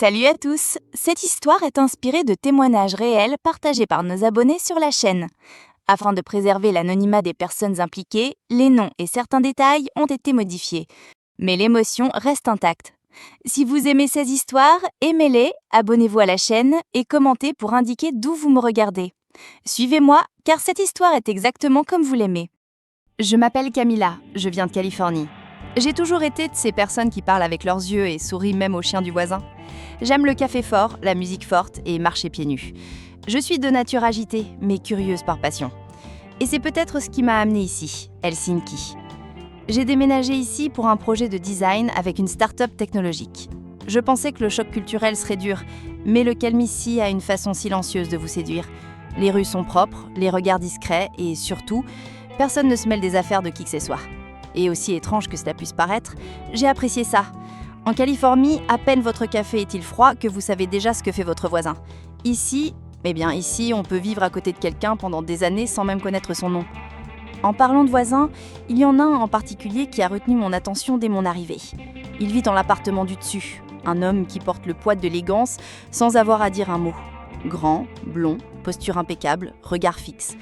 Salut à tous! Cette histoire est inspirée de témoignages réels partagés par nos abonnés sur la chaîne. Afin de préserver l'anonymat des personnes impliquées, les noms et certains détails ont été modifiés. Mais l'émotion reste intacte. Si vous aimez ces histoires, aimez-les, abonnez-vous à la chaîne et commentez pour indiquer d'où vous me regardez. Suivez-moi, car cette histoire est exactement comme vous l'aimez. Je m'appelle Camilla, je viens de Californie. J'ai toujours été de ces personnes qui parlent avec leurs yeux et sourient même aux chiens du voisin. J'aime le café fort, la musique forte et marcher pieds nus. Je suis de nature agitée, mais curieuse par passion. Et c'est peut-être ce qui m'a amenée ici, Helsinki. J'ai déménagé ici pour un projet de design avec une start-up technologique. Je pensais que le choc culturel serait dur, mais le calme ici a une façon silencieuse de vous séduire. Les rues sont propres, les regards discrets et surtout, personne ne se mêle des affaires de qui que ce soit. Et aussi étrange que cela puisse paraître, j'ai apprécié ça. En Californie, à peine votre café est-il froid que vous savez déjà ce que fait votre voisin. Ici, on peut vivre à côté de quelqu'un pendant des années sans même connaître son nom. En parlant de voisins, il y en a un en particulier qui a retenu mon attention dès mon arrivée. Il vit dans l'appartement du dessus, un homme qui porte le poids de l'élégance sans avoir à dire un mot. Grand, blond, posture impeccable, regard fixe.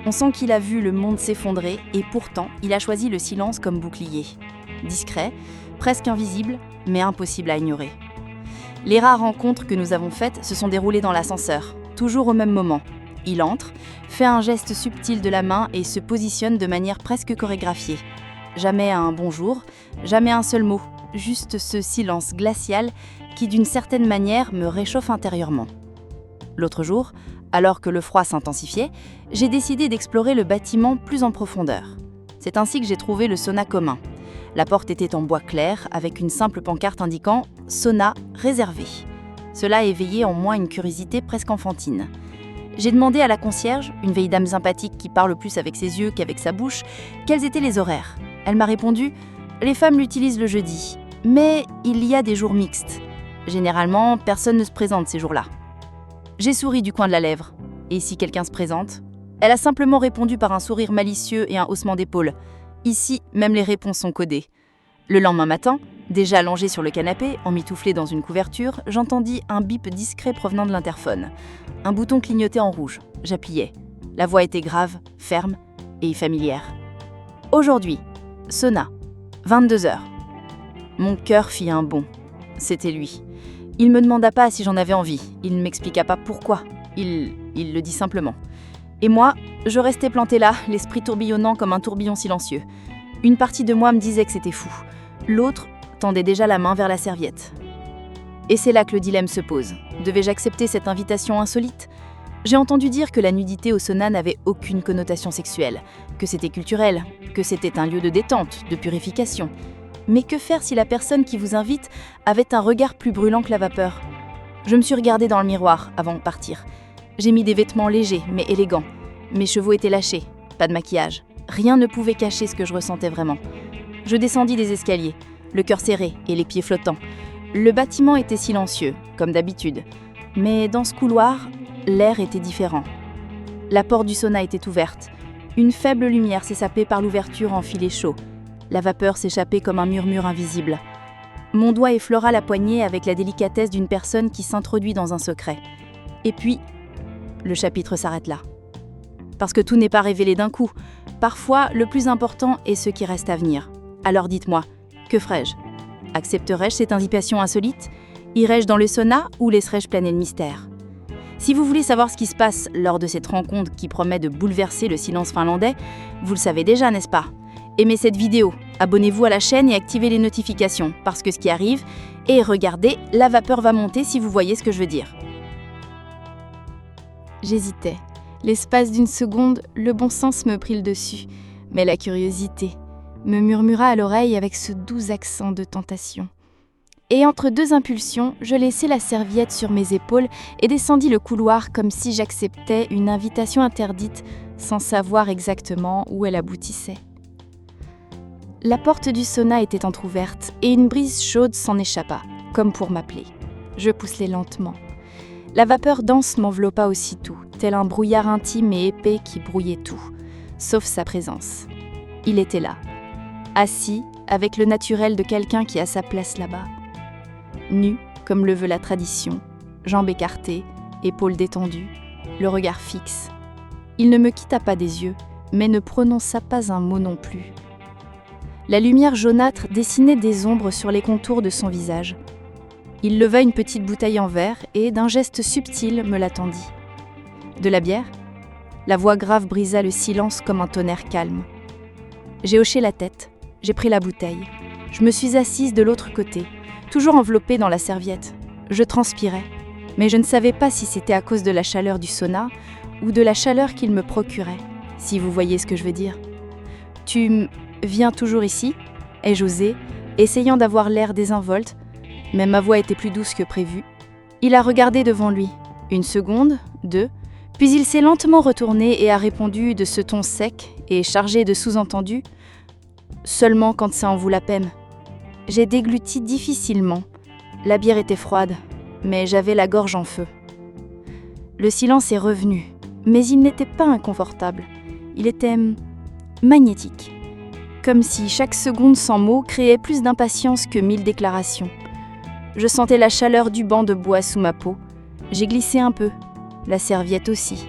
On sent qu'il a vu le monde s'effondrer et pourtant, il a choisi le silence comme bouclier. Discret, presque invisible, mais impossible à ignorer. Les rares rencontres que nous avons faites se sont déroulées dans l'ascenseur, toujours au même moment. Il entre, fait un geste subtil de la main et se positionne de manière presque chorégraphiée. Jamais un bonjour, jamais un seul mot, juste ce silence glacial qui d'une certaine manière me réchauffe intérieurement. L'autre jour, alors que le froid s'intensifiait, j'ai décidé d'explorer le bâtiment plus en profondeur. C'est ainsi que j'ai trouvé le sauna commun. La porte était en bois clair, avec une simple pancarte indiquant « sauna réservé ». Cela éveillait en moi une curiosité presque enfantine. J'ai demandé à la concierge, une vieille dame sympathique qui parle plus avec ses yeux qu'avec sa bouche, quels étaient les horaires. Elle m'a répondu « Les femmes l'utilisent le jeudi, mais il y a des jours mixtes. Généralement, personne ne se présente ces jours-là. » J'ai souri du coin de la lèvre. Et si quelqu'un se présente ? Elle a simplement répondu par un sourire malicieux et un haussement d'épaule. Ici, même les réponses sont codées. Le lendemain matin, déjà allongé sur le canapé, emmitouflé dans une couverture, j'entendis un bip discret provenant de l'interphone. Un bouton clignotait en rouge. J'appuyais. La voix était grave, ferme et familière. Aujourd'hui, sauna, 22h. Mon cœur fit un bond. C'était lui. Il ne me demanda pas si j'en avais envie, il ne m'expliqua pas pourquoi, il le dit simplement. Et moi, je restais plantée là, l'esprit tourbillonnant comme un tourbillon silencieux. Une partie de moi me disait que c'était fou, l'autre tendait déjà la main vers la serviette. Et c'est là que le dilemme se pose. Devais-je accepter cette invitation insolite ? J'ai entendu dire que la nudité au sauna n'avait aucune connotation sexuelle, que c'était culturel, que c'était un lieu de détente, de purification. Mais que faire si la personne qui vous invite avait un regard plus brûlant que la vapeur ? Je me suis regardée dans le miroir avant de partir. J'ai mis des vêtements légers mais élégants. Mes cheveux étaient lâchés, pas de maquillage. Rien ne pouvait cacher ce que je ressentais vraiment. Je descendis des escaliers, le cœur serré et les pieds flottants. Le bâtiment était silencieux, comme d'habitude. Mais dans ce couloir, l'air était différent. La porte du sauna était ouverte. Une faible lumière s'essapait par l'ouverture en filet chaud. La vapeur s'échappait comme un murmure invisible. Mon doigt effleura la poignée avec la délicatesse d'une personne qui s'introduit dans un secret. Et puis, le chapitre s'arrête là. Parce que tout n'est pas révélé d'un coup. Parfois, le plus important est ce qui reste à venir. Alors dites-moi, que ferais-je ? Accepterais-je cette invitation insolite ? Irais-je dans le sauna ou laisserais-je planer le mystère ? Si vous voulez savoir ce qui se passe lors de cette rencontre qui promet de bouleverser le silence finlandais, vous le savez déjà, n'est-ce pas ? Aimez cette vidéo, abonnez-vous à la chaîne et activez les notifications, parce que ce qui arrive, et regardez, la vapeur va monter si vous voyez ce que je veux dire. J'hésitais. L'espace d'une seconde, le bon sens me prit le dessus, mais la curiosité me murmura à l'oreille avec ce doux accent de tentation. Et entre deux impulsions, je laissai la serviette sur mes épaules et descendis le couloir comme si j'acceptais une invitation interdite sans savoir exactement où elle aboutissait. La porte du sauna était entr'ouverte et une brise chaude s'en échappa, comme pour m'appeler. Je poussai lentement. La vapeur dense m'enveloppa aussitôt, tel un brouillard intime et épais qui brouillait tout, sauf sa présence. Il était là, assis, avec le naturel de quelqu'un qui a sa place là-bas. Nu, comme le veut la tradition, jambes écartées, épaules détendues, le regard fixe. Il ne me quitta pas des yeux, mais ne prononça pas un mot non plus. La lumière jaunâtre dessinait des ombres sur les contours de son visage. Il leva une petite bouteille en verre et, d'un geste subtil, me la tendit. « De la bière ?» La voix grave brisa le silence comme un tonnerre calme. J'ai hoché la tête, j'ai pris la bouteille. Je me suis assise de l'autre côté, toujours enveloppée dans la serviette. Je transpirais, mais je ne savais pas si c'était à cause de la chaleur du sauna ou de la chaleur qu'il me procurait, si vous voyez ce que je veux dire. « Tu viens toujours ici ?» ai-je osé, essayant d'avoir l'air désinvolte, mais ma voix était plus douce que prévu. Il a regardé devant lui, 1 seconde, 2, puis il s'est lentement retourné et a répondu de ce ton sec et chargé de sous-entendus « Seulement quand ça en vaut la peine. » J'ai dégluti difficilement. La bière était froide, mais j'avais la gorge en feu. Le silence est revenu, mais il n'était pas inconfortable. Il était magnétique, comme si chaque seconde sans mots créait plus d'impatience que 1000 déclarations. Je sentais la chaleur du banc de bois sous ma peau. J'ai glissé un peu, la serviette aussi.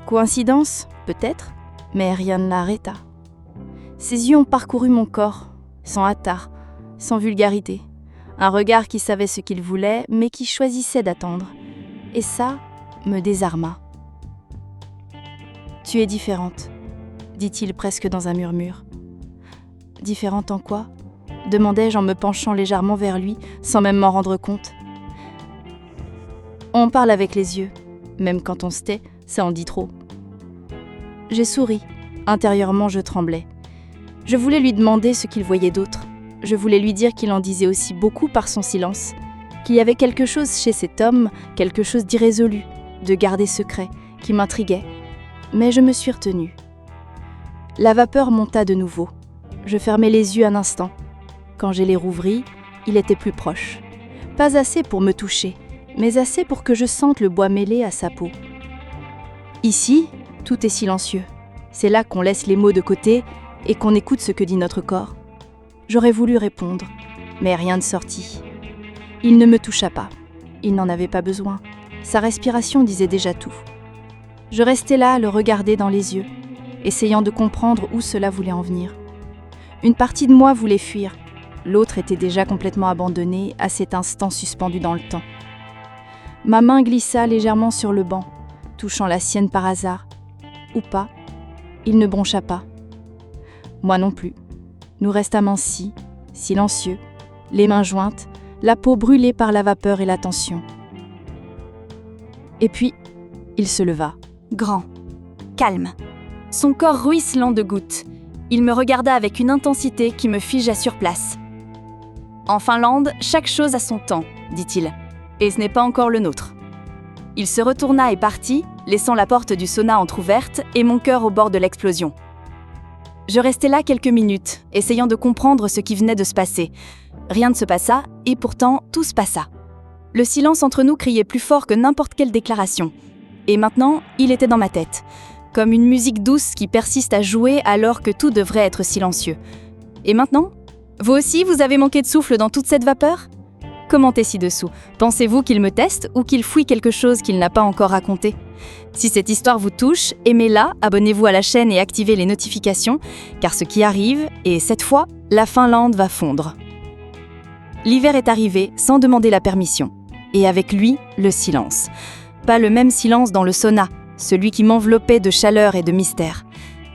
Coïncidence, peut-être, mais rien ne l'arrêta. Ses yeux ont parcouru mon corps, sans attard, sans vulgarité. Un regard qui savait ce qu'il voulait, mais qui choisissait d'attendre. Et ça me désarma. « Tu es différente », dit-il presque dans un murmure. « Différente en quoi ?» demandai-je en me penchant légèrement vers lui, sans même m'en rendre compte. « On parle avec les yeux. Même quand on se tait, ça en dit trop. » J'ai souri. Intérieurement, je tremblais. Je voulais lui demander ce qu'il voyait d'autre. Je voulais lui dire qu'il en disait aussi beaucoup par son silence, qu'il y avait quelque chose chez cet homme, quelque chose d'irrésolu, de gardé secret, qui m'intriguait. Mais je me suis retenue. La vapeur monta de nouveau. Je fermai les yeux un instant. Quand je les rouvris, il était plus proche. Pas assez pour me toucher, mais assez pour que je sente le bois mêlé à sa peau. Ici, tout est silencieux. C'est là qu'on laisse les mots de côté et qu'on écoute ce que dit notre corps. J'aurais voulu répondre, mais rien ne sortit. Il ne me toucha pas. Il n'en avait pas besoin. Sa respiration disait déjà tout. Je restais là à le regarder dans les yeux, essayant de comprendre où cela voulait en venir. Une partie de moi voulait fuir. L'autre était déjà complètement abandonnée à cet instant suspendu dans le temps. Ma main glissa légèrement sur le banc, touchant la sienne par hasard. Ou pas, il ne broncha pas. Moi non plus. Nous restâmes ainsi, silencieux, les mains jointes, la peau brûlée par la vapeur et la tension. Et puis, il se leva. Grand, calme, son corps ruisselant de gouttes. Il me regarda avec une intensité qui me figea sur place. « En Finlande, chaque chose a son temps, dit-il, et ce n'est pas encore le nôtre. » Il se retourna et partit, laissant la porte du sauna entr'ouverte et mon cœur au bord de l'explosion. Je restai là quelques minutes, essayant de comprendre ce qui venait de se passer. Rien ne se passa, et pourtant tout se passa. Le silence entre nous criait plus fort que n'importe quelle déclaration. Et maintenant, il était dans ma tête, comme une musique douce qui persiste à jouer alors que tout devrait être silencieux. Et maintenant ? Vous aussi, vous avez manqué de souffle dans toute cette vapeur ? Commentez ci-dessous. Pensez-vous qu'il me teste ou qu'il fouille quelque chose qu'il n'a pas encore raconté ? Si cette histoire vous touche, aimez-la, abonnez-vous à la chaîne et activez les notifications, car ce qui arrive, et cette fois, la Finlande va fondre. L'hiver est arrivé sans demander la permission, et avec lui, le silence. Pas le même silence dans le sauna, celui qui m'enveloppait de chaleur et de mystère.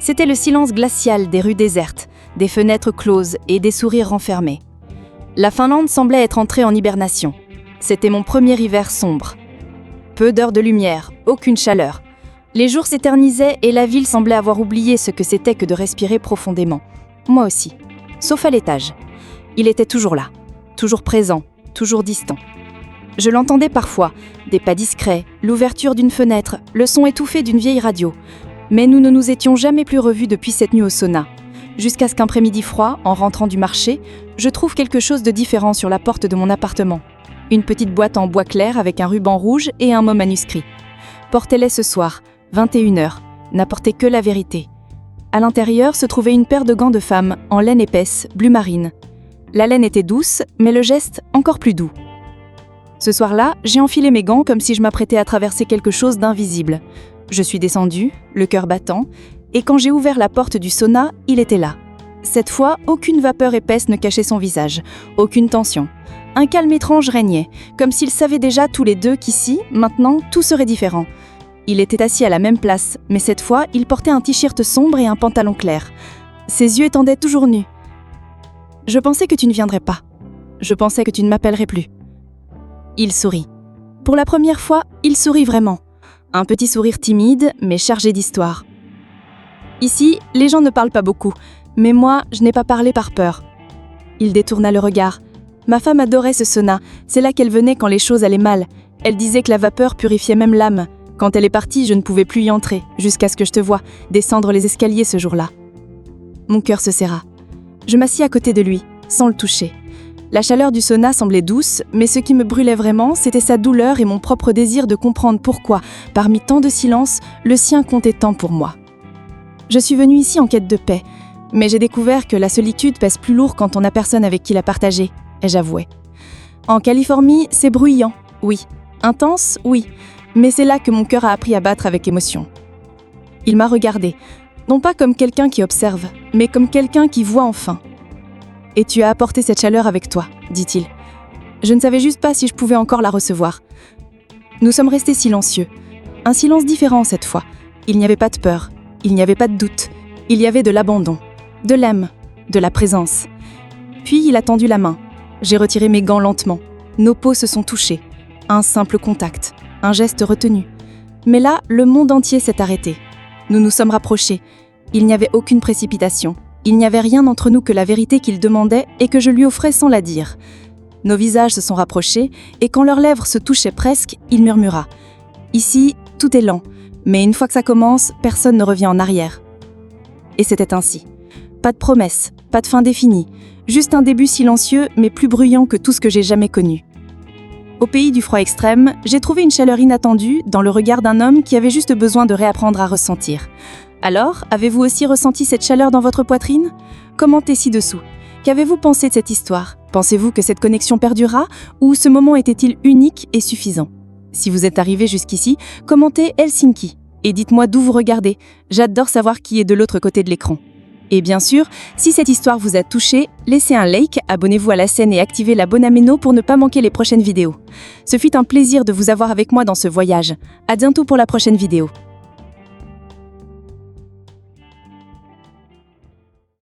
C'était le silence glacial des rues désertes, des fenêtres closes et des sourires renfermés. La Finlande semblait être entrée en hibernation. C'était mon premier hiver sombre. Peu d'heures de lumière, aucune chaleur. Les jours s'éternisaient et la ville semblait avoir oublié ce que c'était que de respirer profondément. Moi aussi, sauf à l'étage. Il était toujours là, toujours présent, toujours distant. Je l'entendais parfois, des pas discrets, l'ouverture d'une fenêtre, le son étouffé d'une vieille radio. Mais nous ne nous étions jamais plus revus depuis cette nuit au sauna. Jusqu'à ce qu'après-midi froid, en rentrant du marché, je trouve quelque chose de différent sur la porte de mon appartement. Une petite boîte en bois clair avec un ruban rouge et un mot manuscrit. Portez-les ce soir, 21h, n'apportez que la vérité. À l'intérieur se trouvait une paire de gants de femme en laine épaisse, bleu marine. La laine était douce, mais le geste encore plus doux. Ce soir-là, j'ai enfilé mes gants comme si je m'apprêtais à traverser quelque chose d'invisible. Je suis descendue, le cœur battant, et quand j'ai ouvert la porte du sauna, il était là. Cette fois, aucune vapeur épaisse ne cachait son visage, aucune tension. Un calme étrange régnait, comme s'ils savaient déjà tous les deux qu'ici, maintenant, tout serait différent. Il était assis à la même place, mais cette fois, il portait un t-shirt sombre et un pantalon clair. Ses yeux étendaient toujours nus. « Je pensais que tu ne viendrais pas. Je pensais que tu ne m'appellerais plus. » Il sourit. Pour la première fois, il sourit vraiment. Un petit sourire timide, mais chargé d'histoire. Ici, les gens ne parlent pas beaucoup, mais moi, je n'ai pas parlé par peur. Il détourna le regard. Ma femme adorait ce sauna, c'est là qu'elle venait quand les choses allaient mal. Elle disait que la vapeur purifiait même l'âme. Quand elle est partie, je ne pouvais plus y entrer, jusqu'à ce que je te voie descendre les escaliers ce jour-là. Mon cœur se serra. Je m'assis à côté de lui, sans le toucher. La chaleur du sauna semblait douce, mais ce qui me brûlait vraiment, c'était sa douleur et mon propre désir de comprendre pourquoi, parmi tant de silence, le sien comptait tant pour moi. Je suis venue ici en quête de paix, mais j'ai découvert que la solitude pèse plus lourd quand on n'a personne avec qui la partager, ai-je avoué. En Californie, c'est bruyant, oui. Intense, oui. Mais c'est là que mon cœur a appris à battre avec émotion. Il m'a regardé, non pas comme quelqu'un qui observe, mais comme quelqu'un qui voit enfin. « Et tu as apporté cette chaleur avec toi, » dit-il. Je ne savais juste pas si je pouvais encore la recevoir. Nous sommes restés silencieux. Un silence différent cette fois. Il n'y avait pas de peur, il n'y avait pas de doute. Il y avait de l'abandon, de l'aime, de la présence. Puis il a tendu la main. J'ai retiré mes gants lentement. Nos peaux se sont touchées. Un simple contact, un geste retenu. Mais là, le monde entier s'est arrêté. Nous nous sommes rapprochés. Il n'y avait aucune précipitation. Il n'y avait rien entre nous que la vérité qu'il demandait et que je lui offrais sans la dire. Nos visages se sont rapprochés et quand leurs lèvres se touchaient presque, il murmura « Ici, tout est lent, mais une fois que ça commence, personne ne revient en arrière. » Et c'était ainsi. Pas de promesse, pas de fin définie, juste un début silencieux mais plus bruyant que tout ce que j'ai jamais connu. Au pays du froid extrême, j'ai trouvé une chaleur inattendue dans le regard d'un homme qui avait juste besoin de réapprendre à ressentir. Alors, avez-vous aussi ressenti cette chaleur dans votre poitrine ? Commentez ci-dessous. Qu'avez-vous pensé de cette histoire ? Pensez-vous que cette connexion perdurera ou ce moment était-il unique et suffisant ? Si vous êtes arrivé jusqu'ici, commentez Helsinki et dites-moi d'où vous regardez. J'adore savoir qui est de l'autre côté de l'écran. Et bien sûr, si cette histoire vous a touché, laissez un like, abonnez-vous à la chaîne et activez la bonne pour ne pas manquer les prochaines vidéos. Ce fut un plaisir de vous avoir avec moi dans ce voyage. À bientôt pour la prochaine vidéo.